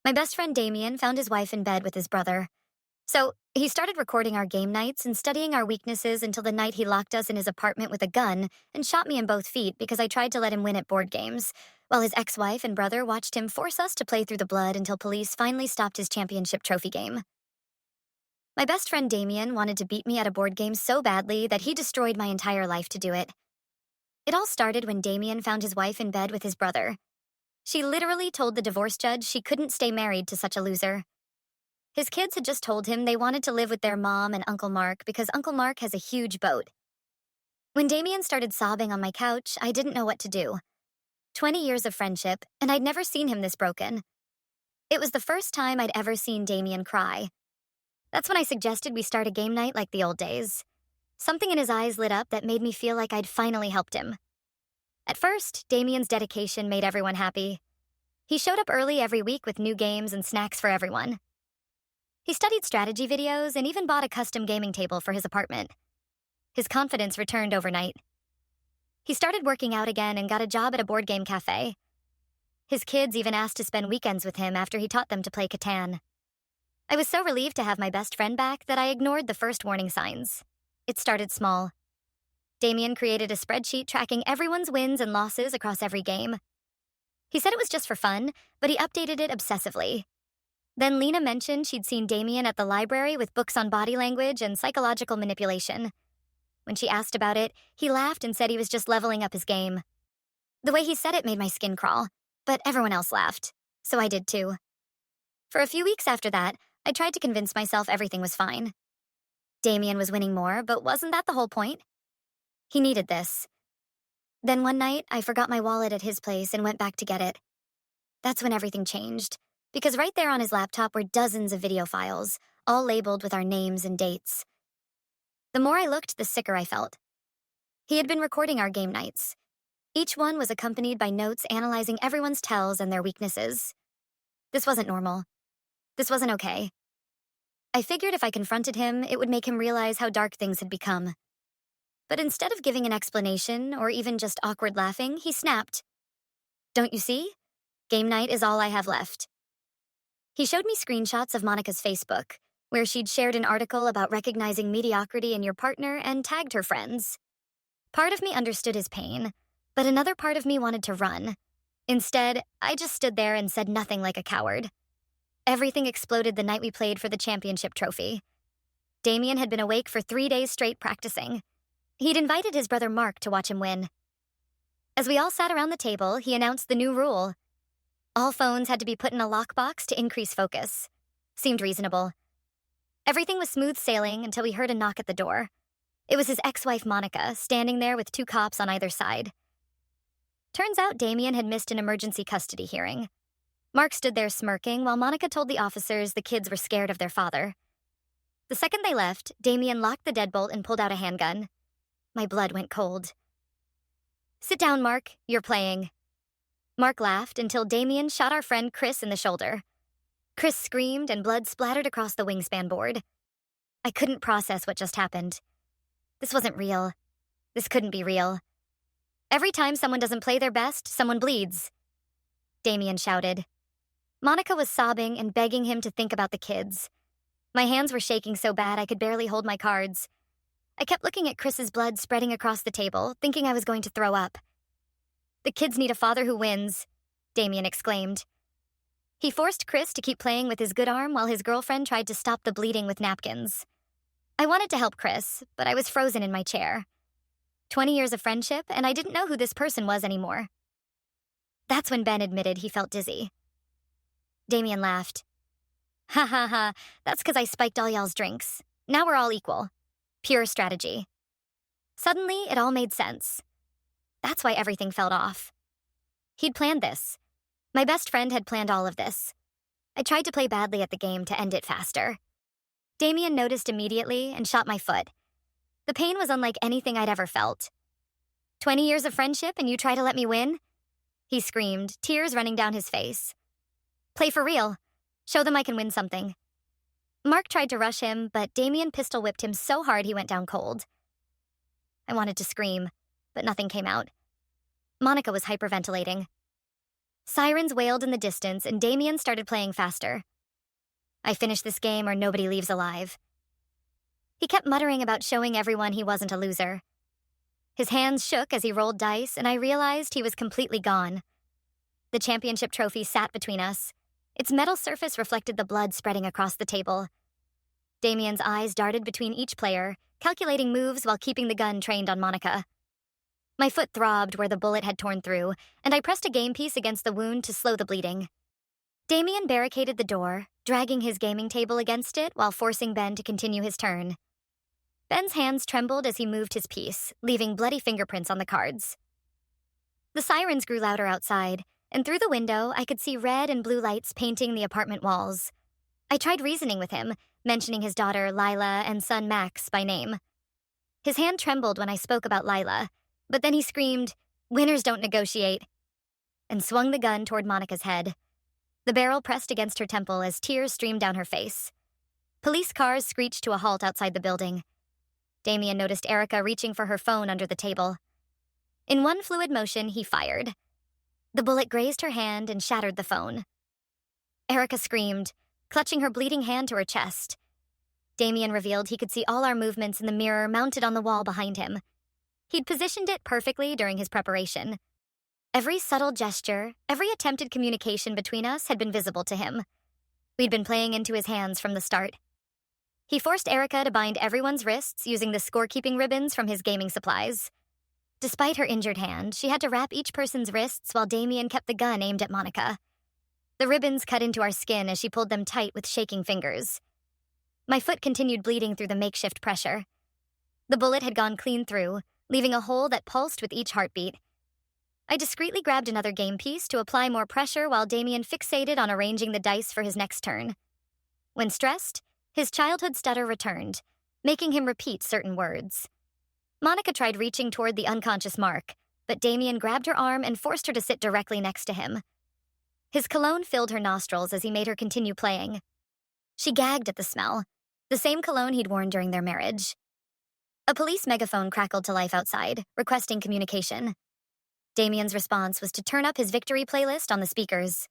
My best friend Damien found his wife in bed with his brother. So he started recording our game nights and studying our weaknesses until the night he locked us in his apartment with a gun and shot me in both feet because I tried to let him win at board games, while his ex-wife and brother watched him force us to play through the blood until police finally stopped his championship trophy game. My best friend Damien wanted to beat me at a board game so badly that he destroyed my entire life to do it. It all started when Damien found his wife in bed with his brother. She literally told the divorce judge she couldn't stay married to such a loser. His kids had just told him they wanted to live with their mom and Uncle Mark because Uncle Mark has a huge boat. When Damien started sobbing on my couch, I didn't know what to do. 20 years of friendship, and I'd never seen him this broken. It was the first time I'd ever seen Damien cry. That's when I suggested we start a game night like the old days. Something in his eyes lit up that made me feel like I'd finally helped him. At first, Damien's dedication made everyone happy. He showed up early every week with new games and snacks for everyone. He studied strategy videos and even bought a custom gaming table for his apartment. His confidence returned overnight. He started working out again and got a job at a board game cafe. His kids even asked to spend weekends with him after he taught them to play Catan. I was so relieved to have my best friend back that I ignored the first warning signs. It started small. Damien created a spreadsheet tracking everyone's wins and losses across every game. He said it was just for fun, but he updated it obsessively. Then Lena mentioned she'd seen Damien at the library with books on body language and psychological manipulation. When she asked about it, he laughed and said he was just leveling up his game. The way he said it made my skin crawl, but everyone else laughed, so I did too. For a few weeks after that, I tried to convince myself everything was fine. Damien was winning more, but wasn't that the whole point? He needed this. Then one night, I forgot my wallet at his place and went back to get it. That's when everything changed, because right there on his laptop were dozens of video files, all labeled with our names and dates. The more I looked, the sicker I felt. He had been recording our game nights. Each one was accompanied by notes analyzing everyone's tells and their weaknesses. This wasn't normal. This wasn't okay. I figured if I confronted him, it would make him realize how dark things had become. But instead of giving an explanation or even just awkward laughing, he snapped. "Don't you see? Game night is all I have left." He showed me screenshots of Monica's Facebook, where she'd shared an article about recognizing mediocrity in your partner and tagged her friends. Part of me understood his pain, but another part of me wanted to run. Instead, I just stood there and said nothing like a coward. Everything exploded the night we played for the championship trophy. Damien had been awake for 3 days straight practicing. He'd invited his brother Mark to watch him win. As we all sat around the table, he announced the new rule. All phones had to be put in a lockbox to increase focus. Seemed reasonable. Everything was smooth sailing until we heard a knock at the door. It was his ex-wife Monica, standing there with 2 cops on either side. Turns out Damien had missed an emergency custody hearing. Mark stood there smirking while Monica told the officers the kids were scared of their father. The second they left, Damien locked the deadbolt and pulled out a handgun. My blood went cold. "Sit down, Mark. You're playing." Mark laughed until Damien shot our friend Chris in the shoulder. Chris screamed and blood splattered across the wingspan board. I couldn't process what just happened. This wasn't real. This couldn't be real. Every time someone doesn't play their best, someone bleeds. Damien shouted. Monica was sobbing and begging him to think about the kids. My hands were shaking so bad I could barely hold my cards. I kept looking at Chris's blood spreading across the table, thinking I was going to throw up. "The kids need a father who wins," Damien exclaimed. He forced Chris to keep playing with his good arm while his girlfriend tried to stop the bleeding with napkins. I wanted to help Chris, but I was frozen in my chair. 20 years of friendship, and I didn't know who this person was anymore. That's when Ben admitted he felt dizzy. Damien laughed. "Ha ha ha, that's because I spiked all y'all's drinks. Now we're all equal. Pure strategy." Suddenly, it all made sense. That's why everything felt off. He'd planned this. My best friend had planned all of this. I tried to play badly at the game to end it faster. Damien noticed immediately and shot my foot. The pain was unlike anything I'd ever felt. 20 years of friendship and you try to let me win?" He screamed, tears running down his face. "Play for real. Show them I can win something." Mark tried to rush him, but Damien pistol whipped him so hard he went down cold. I wanted to scream, but nothing came out. Monica was hyperventilating. Sirens wailed in the distance, and Damien started playing faster. I finished this game or nobody leaves alive. He kept muttering about showing everyone he wasn't a loser. His hands shook as he rolled dice, and I realized he was completely gone. The championship trophy sat between us. Its metal surface reflected the blood spreading across the table. Damien's eyes darted between each player, calculating moves while keeping the gun trained on Monica. My foot throbbed where the bullet had torn through, and I pressed a game piece against the wound to slow the bleeding. Damien barricaded the door, dragging his gaming table against it while forcing Ben to continue his turn. Ben's hands trembled as he moved his piece, leaving bloody fingerprints on the cards. The sirens grew louder outside, and through the window I could see red and blue lights painting the apartment walls. I tried reasoning with him, mentioning his daughter Lila and son Max by name. His hand trembled when I spoke about Lila, but then he screamed, "Winners don't negotiate," and swung the gun toward Monica's head. The barrel pressed against her temple as tears streamed down her face. Police cars screeched to a halt outside the building. Damien noticed Erica reaching for her phone under the table. In one fluid motion, he fired. The bullet grazed her hand and shattered the phone. Erica screamed, clutching her bleeding hand to her chest. Damien revealed he could see all our movements in the mirror mounted on the wall behind him. He'd positioned it perfectly during his preparation. Every subtle gesture, every attempted communication between us had been visible to him. We'd been playing into his hands from the start. He forced Erica to bind everyone's wrists using the scorekeeping ribbons from his gaming supplies. Despite her injured hand, she had to wrap each person's wrists while Damien kept the gun aimed at Monica. The ribbons cut into our skin as she pulled them tight with shaking fingers. My foot continued bleeding through the makeshift pressure. The bullet had gone clean through, leaving a hole that pulsed with each heartbeat. I discreetly grabbed another game piece to apply more pressure while Damien fixated on arranging the dice for his next turn. When stressed, his childhood stutter returned, making him repeat certain words. Monica tried reaching toward the unconscious Mark, but Damien grabbed her arm and forced her to sit directly next to him. His cologne filled her nostrils as he made her continue playing. She gagged at the smell, the same cologne he'd worn during their marriage. A police megaphone crackled to life outside, requesting communication. Damien's response was to turn up his victory playlist on the speakers.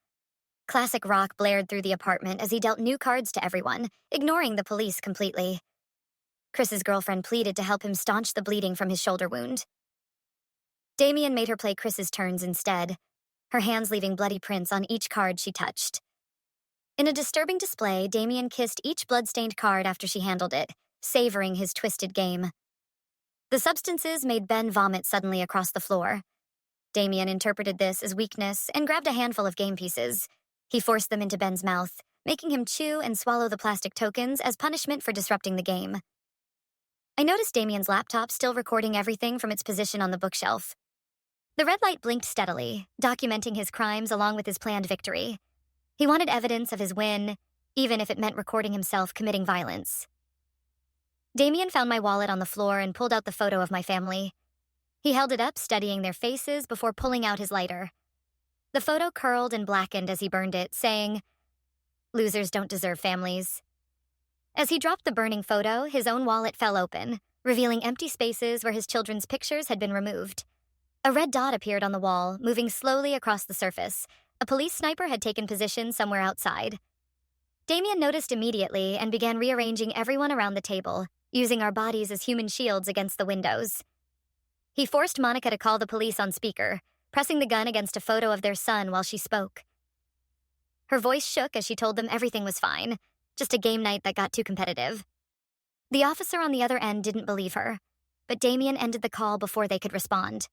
Classic rock blared through the apartment as he dealt new cards to everyone, ignoring the police completely. Chris's girlfriend pleaded to help him staunch the bleeding from his shoulder wound. Damien made her play Chris's turns instead, her hands leaving bloody prints on each card she touched. In a disturbing display, Damien kissed each blood-stained card after she handled it, savoring his twisted game. The substances made Ben vomit suddenly across the floor. Damien interpreted this as weakness and grabbed a handful of game pieces. He forced them into Ben's mouth, making him chew and swallow the plastic tokens as punishment for disrupting the game. I noticed Damien's laptop still recording everything from its position on the bookshelf. The red light blinked steadily, documenting his crimes along with his planned victory. He wanted evidence of his win, even if it meant recording himself committing violence. Damien found my wallet on the floor and pulled out the photo of my family. He held it up, studying their faces before pulling out his lighter. The photo curled and blackened as he burned it, saying, "Losers don't deserve families." As he dropped the burning photo, his own wallet fell open, revealing empty spaces where his children's pictures had been removed. A red dot appeared on the wall, moving slowly across the surface. A police sniper had taken position somewhere outside. Damien noticed immediately and began rearranging everyone around the table, using our bodies as human shields against the windows. He forced Monica to call the police on speaker, pressing the gun against a photo of their son while she spoke. Her voice shook as she told them everything was fine, just a game night that got too competitive. The officer on the other end didn't believe her, but Damien ended the call before they could respond.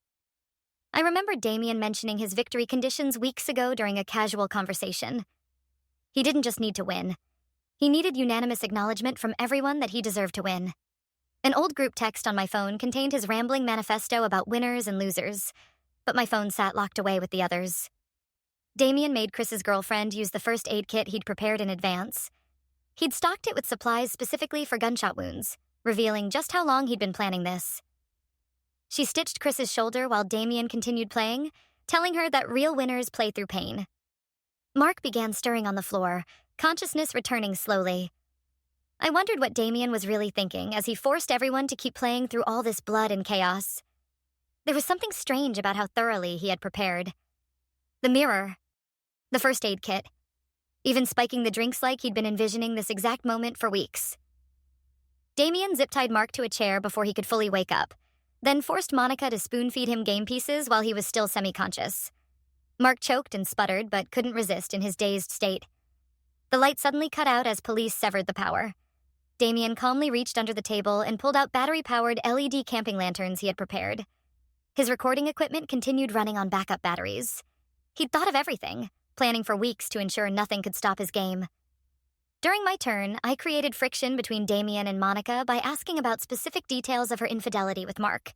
I remembered Damien mentioning his victory conditions weeks ago during a casual conversation. He didn't just need to win. He needed unanimous acknowledgement from everyone that he deserved to win. An old group text on my phone contained his rambling manifesto about winners and losers, but my phone sat locked away with the others. Damien made Chris's girlfriend use the first aid kit he'd prepared in advance. He'd stocked it with supplies specifically for gunshot wounds, revealing just how long he'd been planning this. She stitched Chris's shoulder while Damien continued playing, telling her that real winners play through pain. Mark began stirring on the floor, consciousness returning slowly. I wondered what Damien was really thinking as he forced everyone to keep playing through all this blood and chaos. There was something strange about how thoroughly he had prepared. The mirror, the first aid kit, even spiking the drinks like he'd been envisioning this exact moment for weeks. Damien zip-tied Mark to a chair before he could fully wake up, then forced Monica to spoon-feed him game pieces while he was still semi-conscious. Mark choked and sputtered, but couldn't resist in his dazed state. The light suddenly cut out as police severed the power. Damien calmly reached under the table and pulled out battery-powered LED camping lanterns he had prepared. His recording equipment continued running on backup batteries. He'd thought of everything, planning for weeks to ensure nothing could stop his game. During my turn, I created friction between Damien and Monica by asking about specific details of her infidelity with Mark.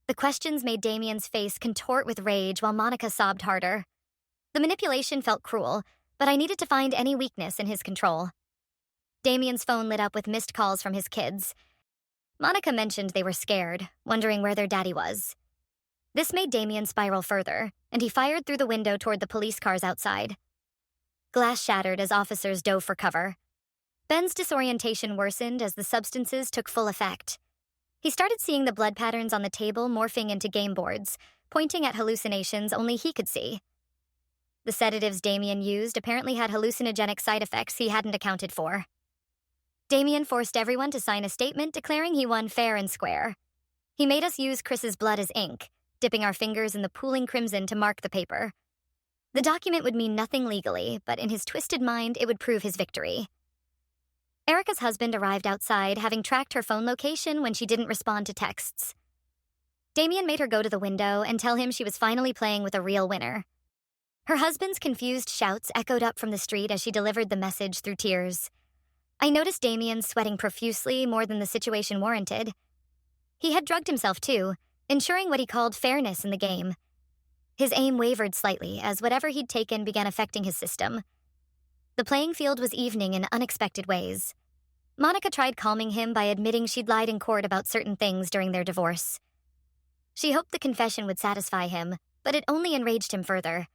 The questions made Damien's face contort with rage while Monica sobbed harder. The manipulation felt cruel, but I needed to find any weakness in his control. Damien's phone lit up with missed calls from his kids. Monica mentioned they were scared, wondering where their daddy was. This made Damien spiral further, and he fired through the window toward the police cars outside. Glass shattered as officers dove for cover. Ben's disorientation worsened as the substances took full effect. He started seeing the blood patterns on the table morphing into game boards, pointing at hallucinations only he could see. The sedatives Damien used apparently had hallucinogenic side effects he hadn't accounted for. Damien forced everyone to sign a statement declaring he won fair and square. He made us use Chris's blood as ink, dipping our fingers in the pooling crimson to mark the paper. The document would mean nothing legally, but in his twisted mind, it would prove his victory. Erica's husband arrived outside, having tracked her phone location when she didn't respond to texts. Damien made her go to the window and tell him she was finally playing with a real winner. Her husband's confused shouts echoed up from the street as she delivered the message through tears. I noticed Damien sweating profusely more than the situation warranted. He had drugged himself too, ensuring what he called fairness in the game. His aim wavered slightly as whatever he'd taken began affecting his system. The playing field was evening in unexpected ways. Monica tried calming him by admitting she'd lied in court about certain things during their divorce. She hoped the confession would satisfy him, but it only enraged him further.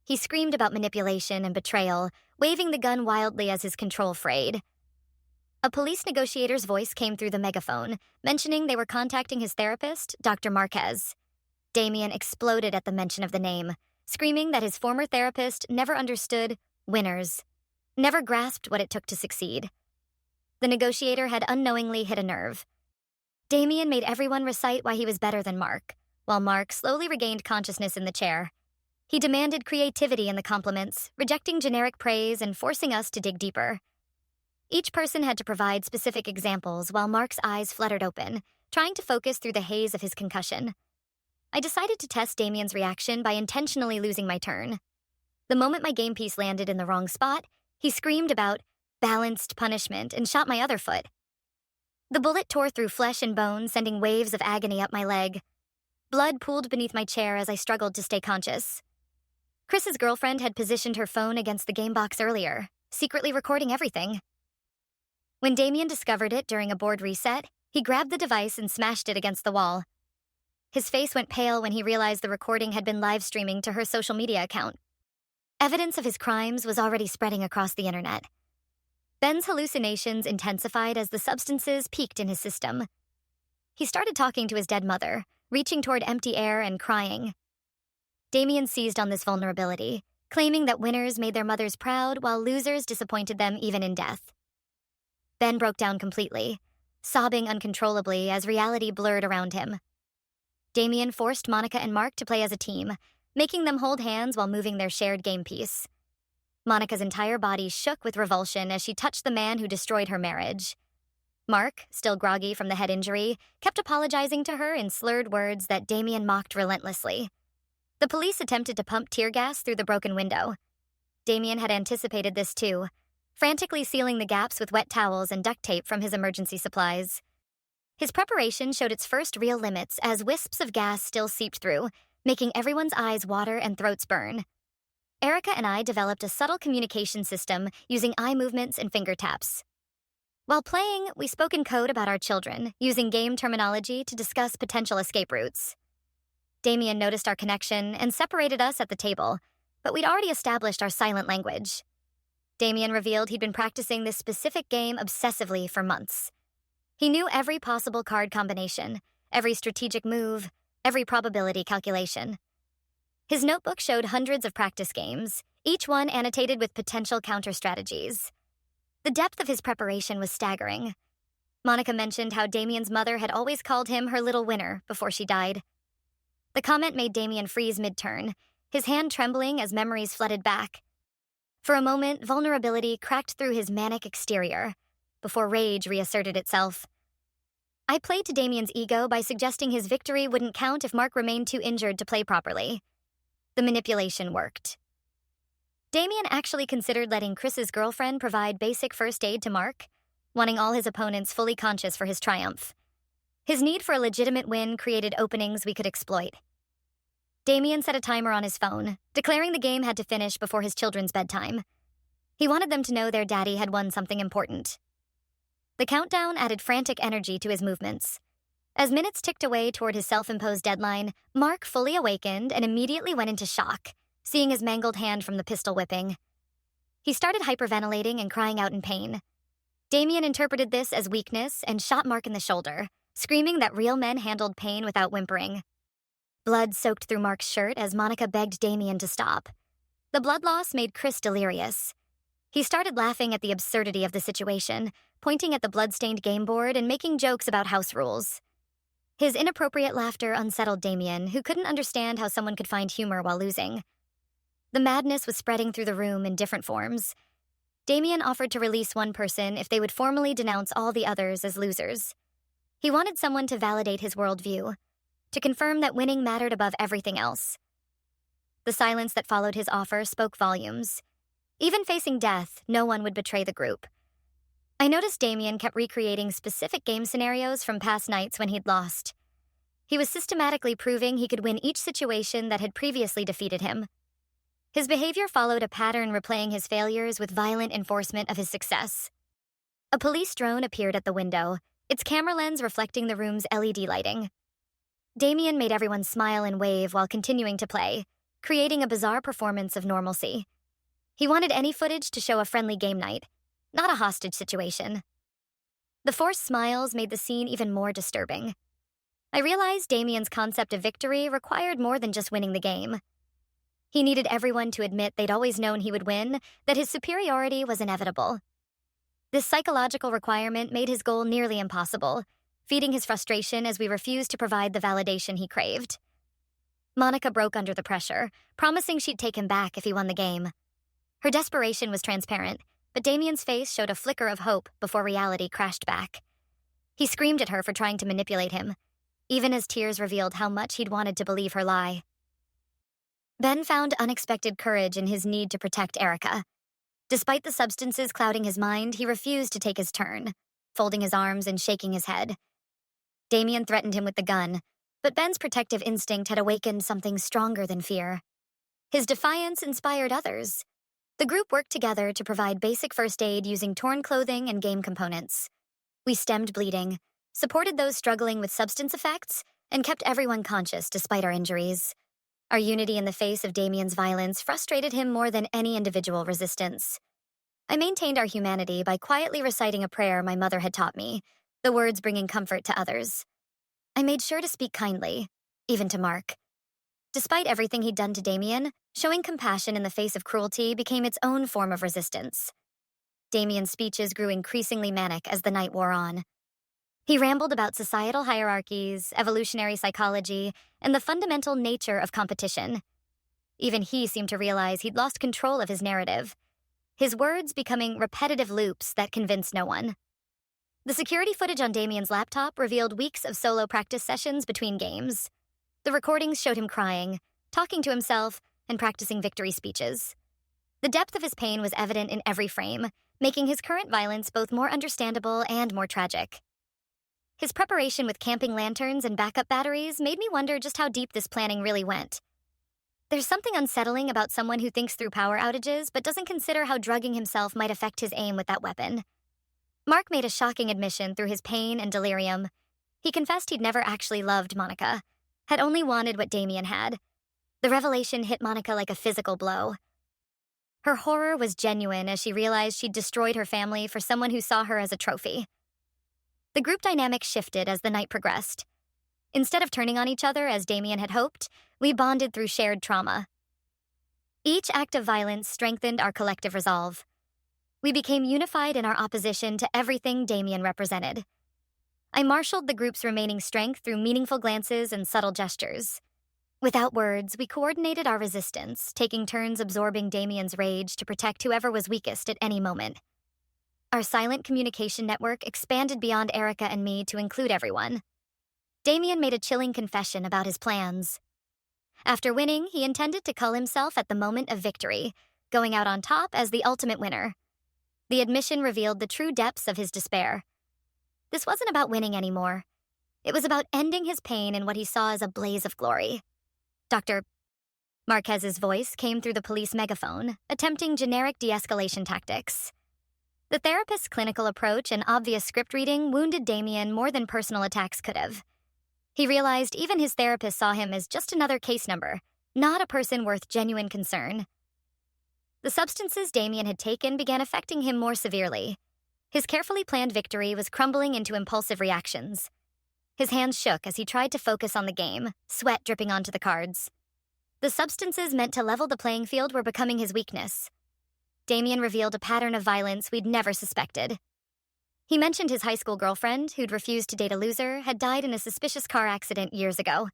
He screamed about manipulation and betrayal, waving the gun wildly as his control frayed. A police negotiator's voice came through the megaphone, mentioning they were contacting his therapist, Dr. Marquez. Damien exploded at the mention of the name, screaming that his former therapist never understood winners, never grasped what it took to succeed. The negotiator had unknowingly hit a nerve. Damien made everyone recite why he was better than Mark, while Mark slowly regained consciousness in the chair. He demanded creativity in the compliments, rejecting generic praise and forcing us to dig deeper. Each person had to provide specific examples while Mark's eyes fluttered open, trying to focus through the haze of his concussion. I decided to test Damien's reaction by intentionally losing my turn. The moment my game piece landed in the wrong spot, he screamed about balanced punishment and shot my other foot. The bullet tore through flesh and bone, sending waves of agony up my leg. Blood pooled beneath my chair as I struggled to stay conscious. Chris's girlfriend had positioned her phone against the game box earlier, secretly recording everything. When Damien discovered it during a board reset, he grabbed the device and smashed it against the wall. His face went pale when he realized the recording had been live streaming to her social media account. Evidence of his crimes was already spreading across the internet. Ben's hallucinations intensified as the substances peaked in his system. He started talking to his dead mother, reaching toward empty air and crying. Damien seized on this vulnerability, claiming that winners made their mothers proud while losers disappointed them even in death. Ben broke down completely, sobbing uncontrollably as reality blurred around him. Damien forced Monica and Mark to play as a team, making them hold hands while moving their shared game piece. Monica's entire body shook with revulsion as she touched the man who destroyed her marriage. Mark, still groggy from the head injury, kept apologizing to her in slurred words that Damien mocked relentlessly. The police attempted to pump tear gas through the broken window. Damien had anticipated this too, frantically sealing the gaps with wet towels and duct tape from his emergency supplies. His preparation showed its first real limits as wisps of gas still seeped through, making everyone's eyes water and throats burn. Erica and I developed a subtle communication system using eye movements and finger taps. While playing, we spoke in code about our children, using game terminology to discuss potential escape routes. Damien noticed our connection and separated us at the table, but we'd already established our silent language. Damien revealed he'd been practicing this specific game obsessively for months. He knew every possible card combination, every strategic move, every probability calculation. His notebook showed hundreds of practice games, each one annotated with potential counter-strategies. The depth of his preparation was staggering. Monica mentioned how Damien's mother had always called him her little winner before she died. The comment made Damien freeze mid-turn, his hand trembling as memories flooded back. For a moment, vulnerability cracked through his manic exterior, before rage reasserted itself. I played to Damien's ego by suggesting his victory wouldn't count if Mark remained too injured to play properly. The manipulation worked. Damien actually considered letting Chris's girlfriend provide basic first aid to Mark, wanting all his opponents fully conscious for his triumph. His need for a legitimate win created openings we could exploit. Damien set a timer on his phone, declaring the game had to finish before his children's bedtime. He wanted them to know their daddy had won something important. The countdown added frantic energy to his movements. As minutes ticked away toward his self-imposed deadline, Mark fully awakened and immediately went into shock, seeing his mangled hand from the pistol whipping. He started hyperventilating and crying out in pain. Damien interpreted this as weakness and shot Mark in the shoulder, screaming that real men handled pain without whimpering. Blood soaked through Mark's shirt as Monica begged Damien to stop. The blood loss made Chris delirious. He started laughing at the absurdity of the situation, pointing at the blood-stained game board and making jokes about house rules. His inappropriate laughter unsettled Damien, who couldn't understand how someone could find humor while losing. The madness was spreading through the room in different forms. Damien offered to release one person if they would formally denounce all the others as losers. He wanted someone to validate his worldview, to confirm that winning mattered above everything else. The silence that followed his offer spoke volumes. Even facing death, no one would betray the group. I noticed Damien kept recreating specific game scenarios from past nights when he'd lost. He was systematically proving he could win each situation that had previously defeated him. His behavior followed a pattern replaying his failures with violent enforcement of his success. A police drone appeared at the window, its camera lens reflecting the room's LED lighting. Damien made everyone smile and wave while continuing to play, creating a bizarre performance of normalcy. He wanted any footage to show a friendly game night, not a hostage situation. The forced smiles made the scene even more disturbing. I realized Damien's concept of victory required more than just winning the game. He needed everyone to admit they'd always known he would win, that his superiority was inevitable. This psychological requirement made his goal nearly impossible, feeding his frustration as we refused to provide the validation he craved. Monica broke under the pressure, promising she'd take him back if he won the game. Her desperation was transparent, but Damien's face showed a flicker of hope before reality crashed back. He screamed at her for trying to manipulate him, even as tears revealed how much he'd wanted to believe her lie. Ben found unexpected courage in his need to protect Erica. Despite the substances clouding his mind, he refused to take his turn, folding his arms and shaking his head. Damien threatened him with the gun, but Ben's protective instinct had awakened something stronger than fear. His defiance inspired others. The group worked together to provide basic first aid using torn clothing and game components. We stemmed bleeding, supported those struggling with substance effects, and kept everyone conscious despite our injuries. Our unity in the face of Damien's violence frustrated him more than any individual resistance. I maintained our humanity by quietly reciting a prayer my mother had taught me, the words bringing comfort to others. I made sure to speak kindly, even to Mark. Despite everything he'd done to Damien, showing compassion in the face of cruelty became its own form of resistance. Damien's speeches grew increasingly manic as the night wore on. He rambled about societal hierarchies, evolutionary psychology, and the fundamental nature of competition. Even he seemed to realize he'd lost control of his narrative, his words becoming repetitive loops that convinced no one. The security footage on Damien's laptop revealed weeks of solo practice sessions between games. The recordings showed him crying, talking to himself, and practicing victory speeches. The depth of his pain was evident in every frame, making his current violence both more understandable and more tragic. His preparation with camping lanterns and backup batteries made me wonder just how deep this planning really went. There's something unsettling about someone who thinks through power outages but doesn't consider how drugging himself might affect his aim with that weapon. Mark made a shocking admission through his pain and delirium. He confessed he'd never actually loved Monica, had only wanted what Damien had. The revelation hit Monica like a physical blow. Her horror was genuine as she realized she'd destroyed her family for someone who saw her as a trophy. The group dynamic shifted as the night progressed. Instead of turning on each other as Damien had hoped, we bonded through shared trauma. Each act of violence strengthened our collective resolve. We became unified in our opposition to everything Damien represented. I marshaled the group's remaining strength through meaningful glances and subtle gestures. Without words, we coordinated our resistance, taking turns absorbing Damien's rage to protect whoever was weakest at any moment. Our silent communication network expanded beyond Erica and me to include everyone. Damien made a chilling confession about his plans. After winning, he intended to cull himself at the moment of victory, going out on top as the ultimate winner. The admission revealed the true depths of his despair. This wasn't about winning anymore. It was about ending his pain in what he saw as a blaze of glory. Dr. Marquez's voice came through the police megaphone, attempting generic de-escalation tactics. The therapist's clinical approach and obvious script reading wounded Damien more than personal attacks could have. He realized even his therapist saw him as just another case number, not a person worth genuine concern. The substances Damien had taken began affecting him more severely. His carefully planned victory was crumbling into impulsive reactions. His hands shook as he tried to focus on the game, sweat dripping onto the cards. The substances meant to level the playing field were becoming his weakness. Damien revealed a pattern of violence we'd never suspected. He mentioned his high school girlfriend, who'd refused to date a loser, had died in a suspicious car accident years ago.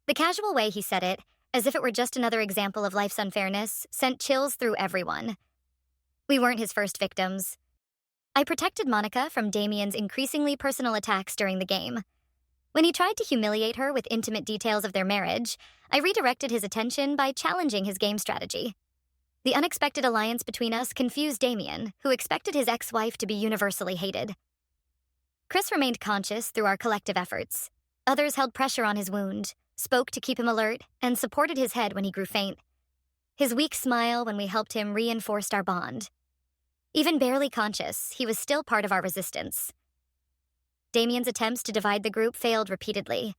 The casual way he said it, as if it were just another example of life's unfairness, sent chills through everyone. We weren't his first victims. I protected Monica from Damien's increasingly personal attacks during the game. When he tried to humiliate her with intimate details of their marriage, I redirected his attention by challenging his game strategy. The unexpected alliance between us confused Damien, who expected his ex-wife to be universally hated. Chris remained conscious through our collective efforts. Others held pressure on his wound, spoke to keep him alert, and supported his head when he grew faint. His weak smile when we helped him reinforced our bond. Even barely conscious, he was still part of our resistance. Damien's attempts to divide the group failed repeatedly.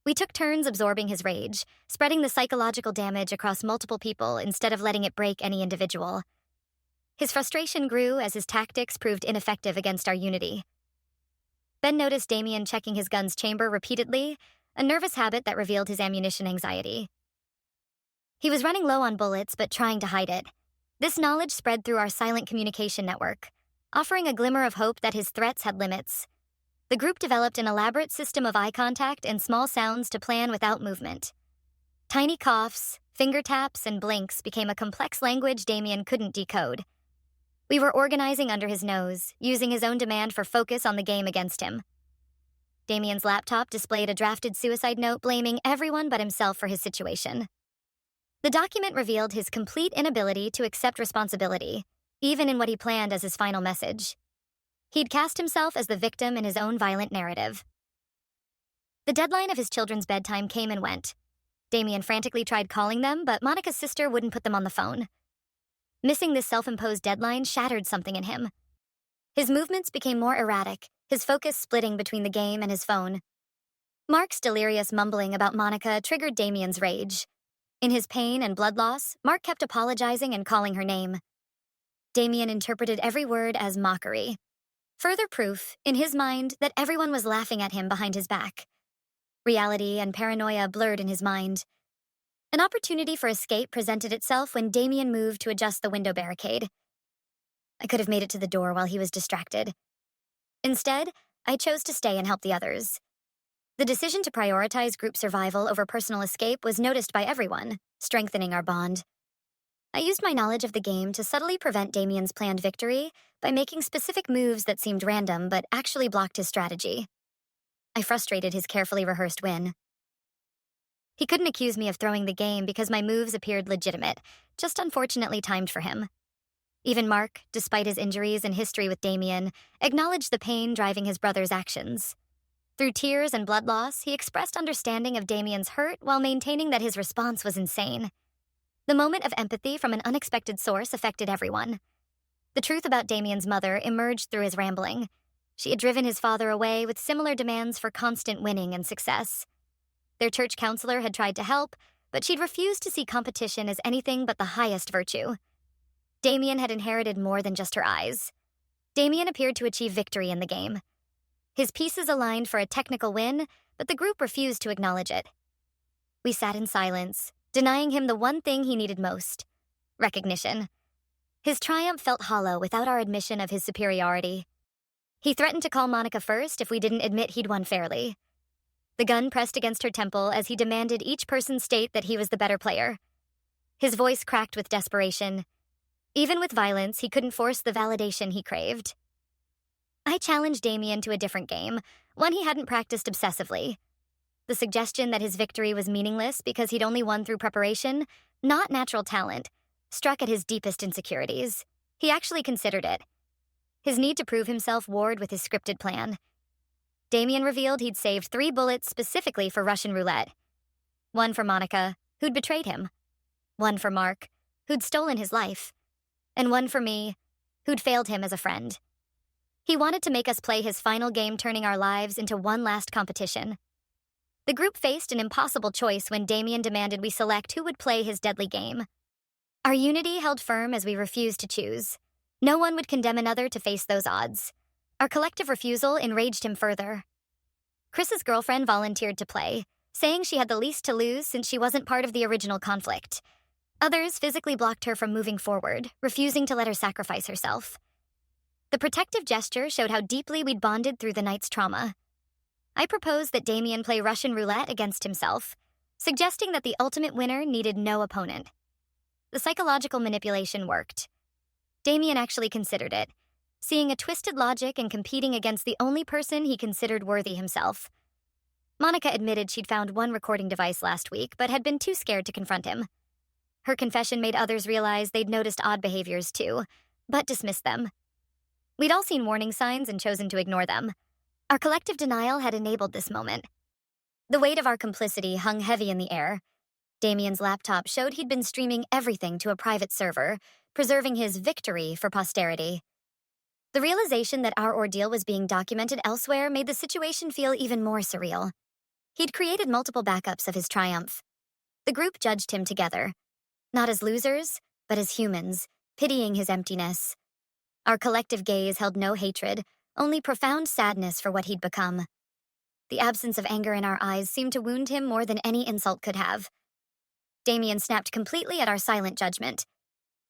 We took turns absorbing his rage, spreading the psychological damage across multiple people instead of letting it break any individual. His frustration grew as his tactics proved ineffective against our unity. Ben noticed Damien checking his gun's chamber repeatedly, a nervous habit that revealed his ammunition anxiety. He was running low on bullets but trying to hide it. This knowledge spread through our silent communication network, offering a glimmer of hope that his threats had limits. The group developed an elaborate system of eye contact and small sounds to plan without movement. Tiny coughs, finger taps, and blinks became a complex language Damien couldn't decode. We were organizing under his nose, using his own demand for focus on the game against him. Damien's laptop displayed a drafted suicide note blaming everyone but himself for his situation. The document revealed his complete inability to accept responsibility, even in what he planned as his final message. He'd cast himself as the victim in his own violent narrative. The deadline of his children's bedtime came and went. Damien frantically tried calling them, but Monica's sister wouldn't put them on the phone. Missing this self-imposed deadline shattered something in him. His movements became more erratic, his focus splitting between the game and his phone. Mark's delirious mumbling about Monica triggered Damien's rage. In his pain and blood loss, Mark kept apologizing and calling her name. Damien interpreted every word as mockery. Further proof, in his mind, that everyone was laughing at him behind his back. Reality and paranoia blurred in his mind. An opportunity for escape presented itself when Damien moved to adjust the window barricade. I could have made it to the door while he was distracted. Instead, I chose to stay and help the others. The decision to prioritize group survival over personal escape was noticed by everyone, strengthening our bond. I used my knowledge of the game to subtly prevent Damien's planned victory by making specific moves that seemed random but actually blocked his strategy. I frustrated his carefully rehearsed win. He couldn't accuse me of throwing the game because my moves appeared legitimate, just unfortunately timed for him. Even Mark, despite his injuries and history with Damien, acknowledged the pain driving his brother's actions. Through tears and blood loss, he expressed understanding of Damien's hurt while maintaining that his response was insane. The moment of empathy from an unexpected source affected everyone. The truth about Damien's mother emerged through his rambling. She had driven his father away with similar demands for constant winning and success. Their church counselor had tried to help, but she'd refused to see competition as anything but the highest virtue. Damien had inherited more than just her eyes. Damien appeared to achieve victory in the game. His pieces aligned for a technical win, but the group refused to acknowledge it. We sat in silence, denying him the one thing he needed most: recognition. His triumph felt hollow without our admission of his superiority. He threatened to call Monica first if we didn't admit he'd won fairly. The gun pressed against her temple as he demanded each person state that he was the better player. His voice cracked with desperation. Even with violence, he couldn't force the validation he craved. I challenged Damien to a different game, one he hadn't practiced obsessively. The suggestion that his victory was meaningless because he'd only won through preparation, not natural talent, struck at his deepest insecurities. He actually considered it. His need to prove himself warred with his scripted plan. Damien revealed he'd saved 3 bullets specifically for Russian roulette. 1 for Monica, who'd betrayed him. 1 for Mark, who'd stolen his life. And 1 for me, who'd failed him as a friend. He wanted to make us play his final game, turning our lives into one last competition. The group faced an impossible choice when Damien demanded we select who would play his deadly game. Our unity held firm as we refused to choose. No one would condemn another to face those odds. Our collective refusal enraged him further. Chris's girlfriend volunteered to play, saying she had the least to lose since she wasn't part of the original conflict. Others physically blocked her from moving forward, refusing to let her sacrifice herself. The protective gesture showed how deeply we'd bonded through the night's trauma. I proposed that Damien play Russian roulette against himself, suggesting that the ultimate winner needed no opponent. The psychological manipulation worked. Damien actually considered it, seeing a twisted logic in competing against the only person he considered worthy himself. Monica admitted she'd found 1 recording device last week, but had been too scared to confront him. Her confession made others realize they'd noticed odd behaviors too, but dismissed them. We'd all seen warning signs and chosen to ignore them. Our collective denial had enabled this moment. The weight of our complicity hung heavy in the air. Damien's laptop showed he'd been streaming everything to a private server, preserving his victory for posterity. The realization that our ordeal was being documented elsewhere made the situation feel even more surreal. He'd created multiple backups of his triumph. The group judged him together, not as losers, but as humans, pitying his emptiness. Our collective gaze held no hatred, only profound sadness for what he'd become. The absence of anger in our eyes seemed to wound him more than any insult could have. Damien snapped completely at our silent judgment.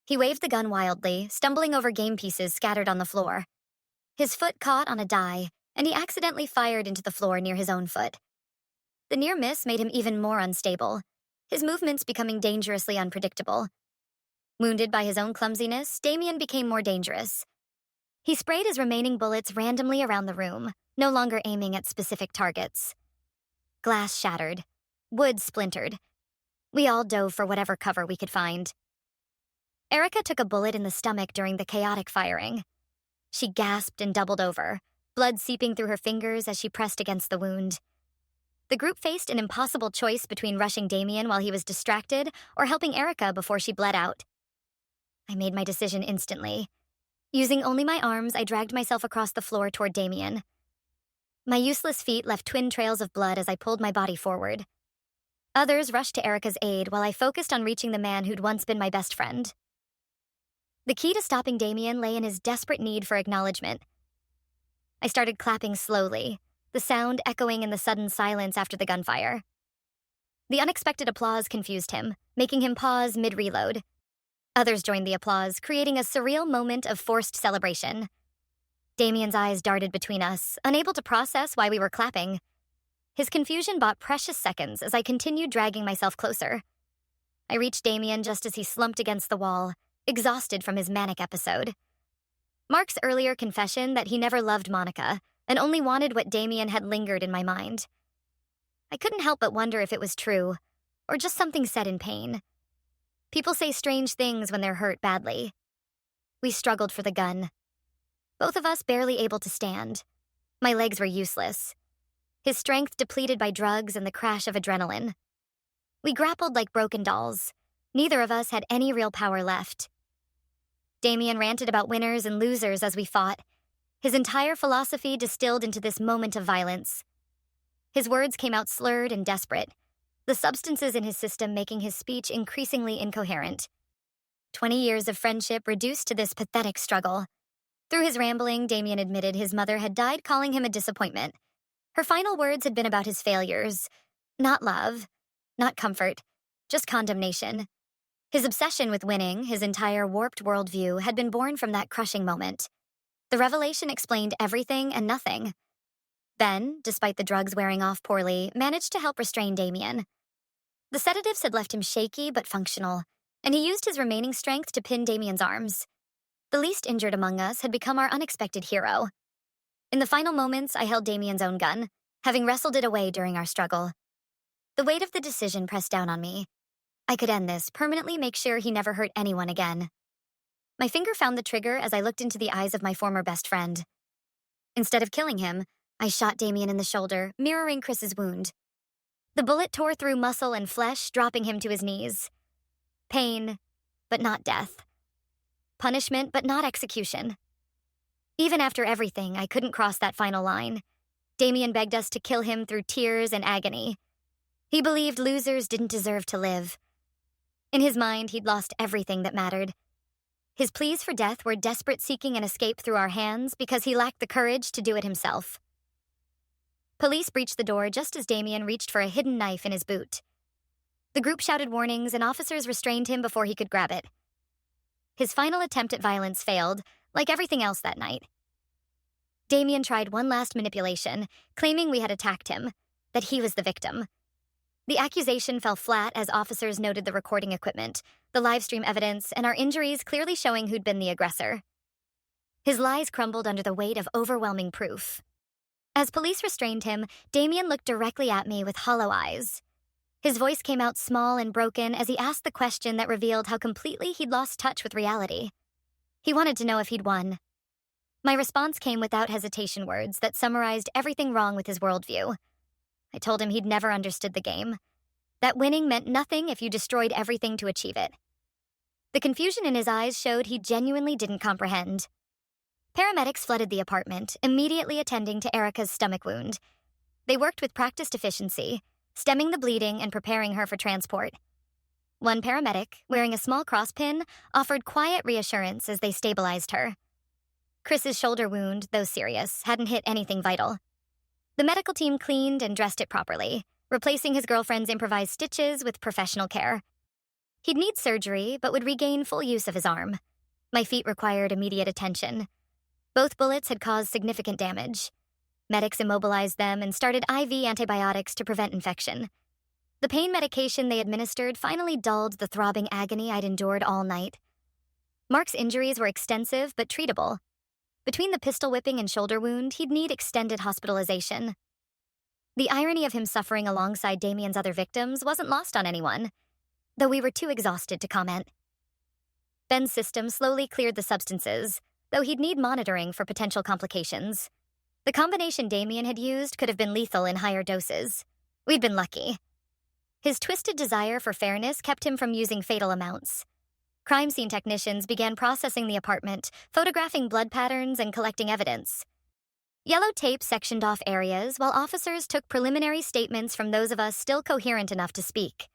He waved the gun wildly, stumbling over game pieces scattered on the floor. His foot caught on a die, and he accidentally fired into the floor near his own foot. The near miss made him even more unstable, his movements becoming dangerously unpredictable. Wounded by his own clumsiness, Damien became more dangerous. He sprayed his remaining bullets randomly around the room, no longer aiming at specific targets. Glass shattered. Wood splintered. We all dove for whatever cover we could find. Erica took a bullet in the stomach during the chaotic firing. She gasped and doubled over, blood seeping through her fingers as she pressed against the wound. The group faced an impossible choice between rushing Damien while he was distracted or helping Erica before she bled out. I made my decision instantly. Using only my arms, I dragged myself across the floor toward Damien. My useless feet left twin trails of blood as I pulled my body forward. Others rushed to Erica's aid while I focused on reaching the man who'd once been my best friend. The key to stopping Damien lay in his desperate need for acknowledgement. I started clapping slowly, the sound echoing in the sudden silence after the gunfire. The unexpected applause confused him, making him pause mid-reload. Others joined the applause, creating a surreal moment of forced celebration. Damien's eyes darted between us, unable to process why we were clapping. His confusion bought precious seconds as I continued dragging myself closer. I reached Damien just as he slumped against the wall, exhausted from his manic episode. Mark's earlier confession that he never loved Monica and only wanted what Damien had lingered in my mind. I couldn't help but wonder if it was true, or just something said in pain. People say strange things when they're hurt badly. We struggled for the gun. Both of us barely able to stand. My legs were useless. His strength depleted by drugs and the crash of adrenaline. We grappled like broken dolls. Neither of us had any real power left. Damien ranted about winners and losers as we fought, his entire philosophy distilled into this moment of violence. His words came out slurred and desperate, the substances in his system making his speech increasingly incoherent. 20 years of friendship reduced to this pathetic struggle. Through his rambling, Damien admitted his mother had died calling him a disappointment. Her final words had been about his failures. Not love, not comfort, just condemnation. His obsession with winning, his entire warped worldview, had been born from that crushing moment. The revelation explained everything and nothing. Ben, despite the drugs wearing off poorly, managed to help restrain Damien. The sedatives had left him shaky but functional, and he used his remaining strength to pin Damien's arms. The least injured among us had become our unexpected hero. In the final moments, I held Damien's own gun, having wrestled it away during our struggle. The weight of the decision pressed down on me. I could end this, permanently make sure he never hurt anyone again. My finger found the trigger as I looked into the eyes of my former best friend. Instead of killing him, I shot Damien in the shoulder, mirroring Chris's wound. The bullet tore through muscle and flesh, dropping him to his knees. Pain, but not death. Punishment, but not execution. Even after everything, I couldn't cross that final line. Damien begged us to kill him through tears and agony. He believed losers didn't deserve to live. In his mind, he'd lost everything that mattered. His pleas for death were desperate, seeking an escape through our hands because he lacked the courage to do it himself. Police breached the door just as Damien reached for a hidden knife in his boot. The group shouted warnings and officers restrained him before he could grab it. His final attempt at violence failed, like everything else that night. Damien tried one last manipulation, claiming we had attacked him, that he was the victim. The accusation fell flat as officers noted the recording equipment, the livestream evidence, and our injuries clearly showing who'd been the aggressor. His lies crumbled under the weight of overwhelming proof. As police restrained him, Damien looked directly at me with hollow eyes. His voice came out small and broken as he asked the question that revealed how completely he'd lost touch with reality. He wanted to know if he'd won. My response came without hesitation, words that summarized everything wrong with his worldview. I told him he'd never understood the game. That winning meant nothing if you destroyed everything to achieve it. The confusion in his eyes showed he genuinely didn't comprehend. Paramedics flooded the apartment, immediately attending to Erica's stomach wound. They worked with practiced efficiency, stemming the bleeding and preparing her for transport. One paramedic, wearing a small crosspin, offered quiet reassurance as they stabilized her. Chris's shoulder wound, though serious, hadn't hit anything vital. The medical team cleaned and dressed it properly, replacing his girlfriend's improvised stitches with professional care. He'd need surgery, but would regain full use of his arm. My feet required immediate attention. Both bullets had caused significant damage. Medics immobilized them and started IV antibiotics to prevent infection. The pain medication they administered finally dulled the throbbing agony I'd endured all night. Mark's injuries were extensive but treatable. Between the pistol whipping and shoulder wound, he'd need extended hospitalization. The irony of him suffering alongside Damien's other victims wasn't lost on anyone, though we were too exhausted to comment. Ben's system slowly cleared the substances, though he'd need monitoring for potential complications. The combination Damien had used could have been lethal in higher doses. We'd been lucky. His twisted desire for fairness kept him from using fatal amounts. Crime scene technicians began processing the apartment, photographing blood patterns and collecting evidence. Yellow tape sectioned off areas while officers took preliminary statements from those of us still coherent enough to speak.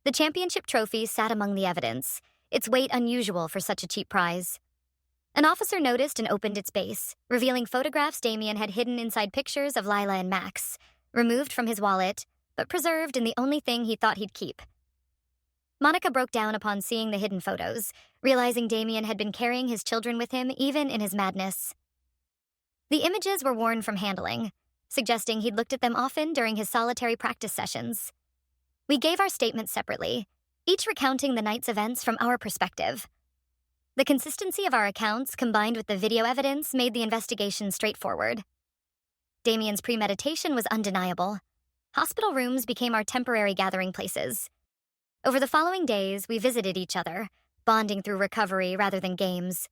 The championship trophy sat among the evidence, its weight unusual for such a cheap prize. An officer noticed and opened its base, revealing photographs Damien had hidden inside pictures of Lila and Max, removed from his wallet, but preserved in the only thing he thought he'd keep. Monica broke down upon seeing the hidden photos, realizing Damien had been carrying his children with him even in his madness. The images were worn from handling, suggesting he'd looked at them often during his solitary practice sessions. We gave our statements separately, each recounting the night's events from our perspective. The consistency of our accounts, combined with the video evidence, made the investigation straightforward. Damien's premeditation was undeniable. Hospital rooms became our temporary gathering places. Over the following days, we visited each other, bonding through recovery rather than games.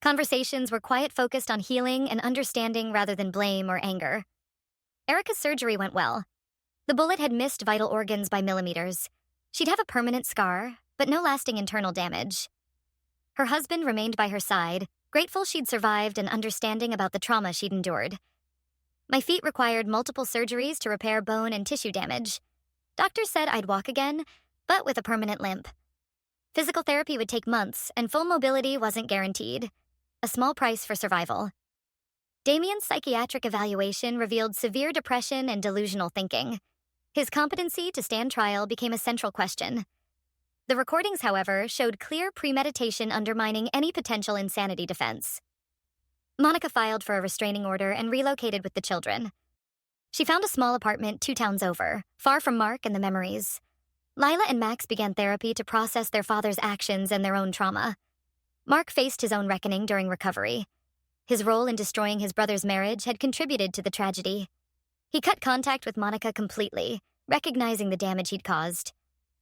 Conversations were quiet, focused on healing and understanding rather than blame or anger. Erica's surgery went well. The bullet had missed vital organs by millimeters. She'd have a permanent scar, but no lasting internal damage. Her husband remained by her side, grateful she'd survived and understanding about the trauma she'd endured. My feet required multiple surgeries to repair bone and tissue damage. Doctors said I'd walk again, but with a permanent limp. Physical therapy would take months, and full mobility wasn't guaranteed. A small price for survival. Damien's psychiatric evaluation revealed severe depression and delusional thinking. His competency to stand trial became a central question. The recordings, however, showed clear premeditation undermining any potential insanity defense. Monica filed for a restraining order and relocated with the children. She found a small apartment 2 towns over, far from Mark and the memories. Lila and Max began therapy to process their father's actions and their own trauma. Mark faced his own reckoning during recovery. His role in destroying his brother's marriage had contributed to the tragedy. He cut contact with Monica completely, recognizing the damage he'd caused.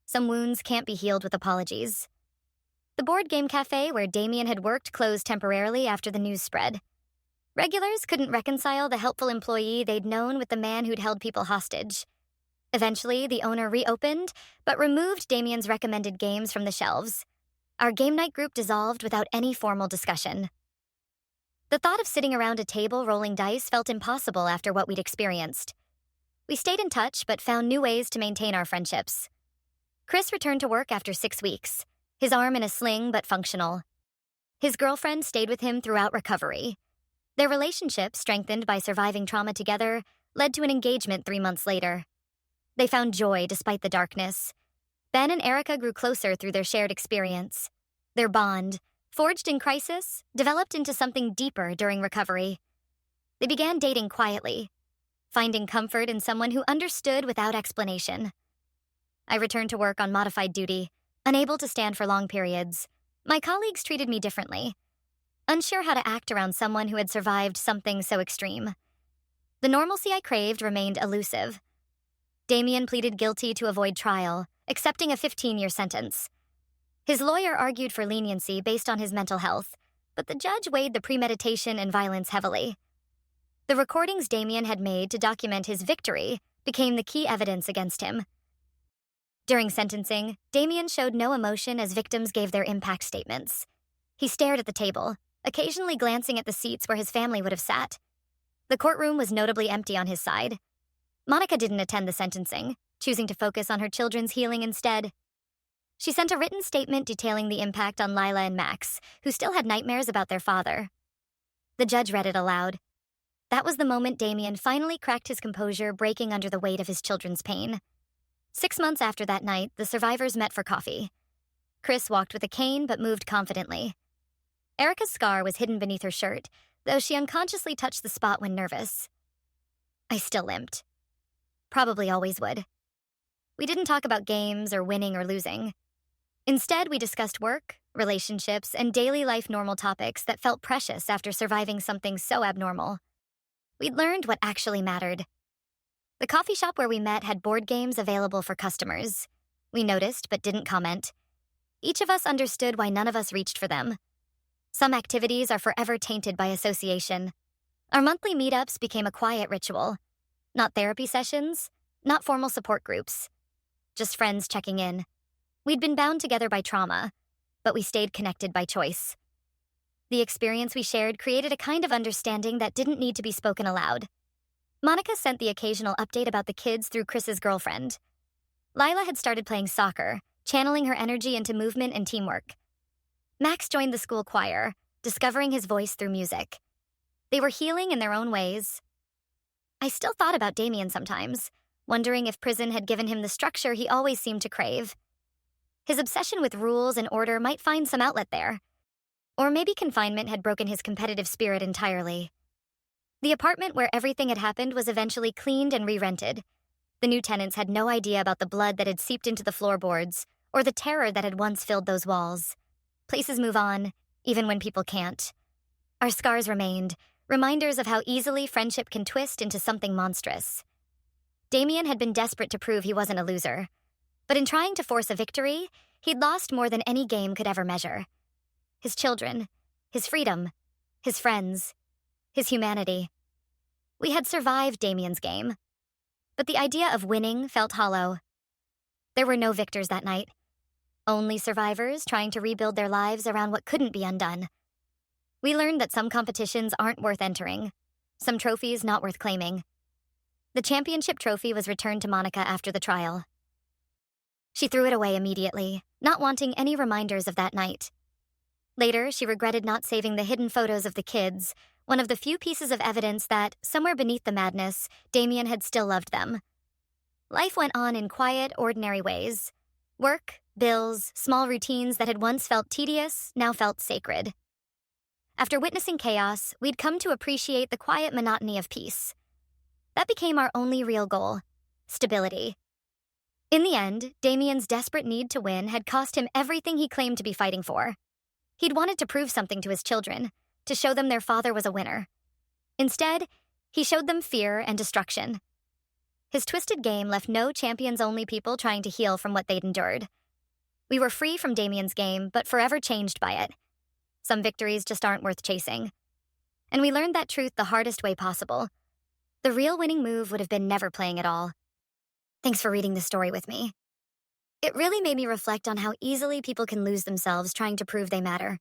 Some wounds can't be healed with apologies. The board game cafe where Damien had worked closed temporarily after the news spread. Regulars couldn't reconcile the helpful employee they'd known with the man who'd held people hostage. Eventually, the owner reopened, but removed Damien's recommended games from the shelves. Our game night group dissolved without any formal discussion. The thought of sitting around a table rolling dice felt impossible after what we'd experienced. We stayed in touch, but found new ways to maintain our friendships. Chris returned to work after 6 weeks, his arm in a sling but functional. His girlfriend stayed with him throughout recovery. Their relationship, strengthened by surviving trauma together, led to an engagement 3 months later. They found joy despite the darkness. Ben and Erica grew closer through their shared experience. Their bond, forged in crisis, developed into something deeper during recovery. They began dating quietly, finding comfort in someone who understood without explanation. I returned to work on modified duty, unable to stand for long periods. My colleagues treated me differently, unsure how to act around someone who had survived something so extreme. The normalcy I craved remained elusive. Damien pleaded guilty to avoid trial, accepting a 15-year sentence. His lawyer argued for leniency based on his mental health, but the judge weighed the premeditation and violence heavily. The recordings Damien had made to document his victory became the key evidence against him. During sentencing, Damien showed no emotion as victims gave their impact statements. He stared at the table, occasionally glancing at the seats where his family would have sat. The courtroom was notably empty on his side. Monica didn't attend the sentencing, choosing to focus on her children's healing instead. She sent a written statement detailing the impact on Lila and Max, who still had nightmares about their father. The judge read it aloud. That was the moment Damien finally cracked his composure, breaking under the weight of his children's pain. 6 months after that night, the survivors met for coffee. Chris walked with a cane but moved confidently. Erica's scar was hidden beneath her shirt, though she unconsciously touched the spot when nervous. I still limped. Probably always would. We didn't talk about games or winning or losing. Instead, we discussed work, relationships, and daily life normal topics that felt precious after surviving something so abnormal. We'd learned what actually mattered. The coffee shop where we met had board games available for customers. We noticed but didn't comment. Each of us understood why none of us reached for them. Some activities are forever tainted by association. Our monthly meetups became a quiet ritual. Not therapy sessions, not formal support groups. Just friends checking in. We'd been bound together by trauma, but we stayed connected by choice. The experience we shared created a kind of understanding that didn't need to be spoken aloud. Monica sent the occasional update about the kids through Chris's girlfriend. Lila had started playing soccer, channeling her energy into movement and teamwork. Max joined the school choir, discovering his voice through music. They were healing in their own ways. I still thought about Damien sometimes, wondering if prison had given him the structure he always seemed to crave. His obsession with rules and order might find some outlet there. Or maybe confinement had broken his competitive spirit entirely. The apartment where everything had happened was eventually cleaned and re-rented. The new tenants had no idea about the blood that had seeped into the floorboards, or the terror that had once filled those walls. Places move on, even when people can't. Our scars remained, reminders of how easily friendship can twist into something monstrous. Damien had been desperate to prove he wasn't a loser. But in trying to force a victory, he'd lost more than any game could ever measure. His children, his freedom, his friends, his humanity. We had survived Damien's game, but the idea of winning felt hollow. There were no victors that night, only survivors trying to rebuild their lives around what couldn't be undone. We learned that some competitions aren't worth entering, some trophies not worth claiming. The championship trophy was returned to Monica after the trial. She threw it away immediately, not wanting any reminders of that night. Later, she regretted not saving the hidden photos of the kids, one of the few pieces of evidence that, somewhere beneath the madness, Damien had still loved them. Life went on in quiet, ordinary ways. Work, bills, small routines that had once felt tedious now felt sacred. After witnessing chaos, we'd come to appreciate the quiet monotony of peace. That became our only real goal: stability. In the end, Damien's desperate need to win had cost him everything he claimed to be fighting for. He'd wanted to prove something to his children, to show them their father was a winner. Instead, he showed them fear and destruction. His twisted game left no champions-only people trying to heal from what they'd endured. We were free from Damien's game, but forever changed by it. Some victories just aren't worth chasing. And we learned that truth the hardest way possible. The real winning move would have been never playing at all. Thanks for reading this story with me. It really made me reflect on how easily people can lose themselves trying to prove they matter.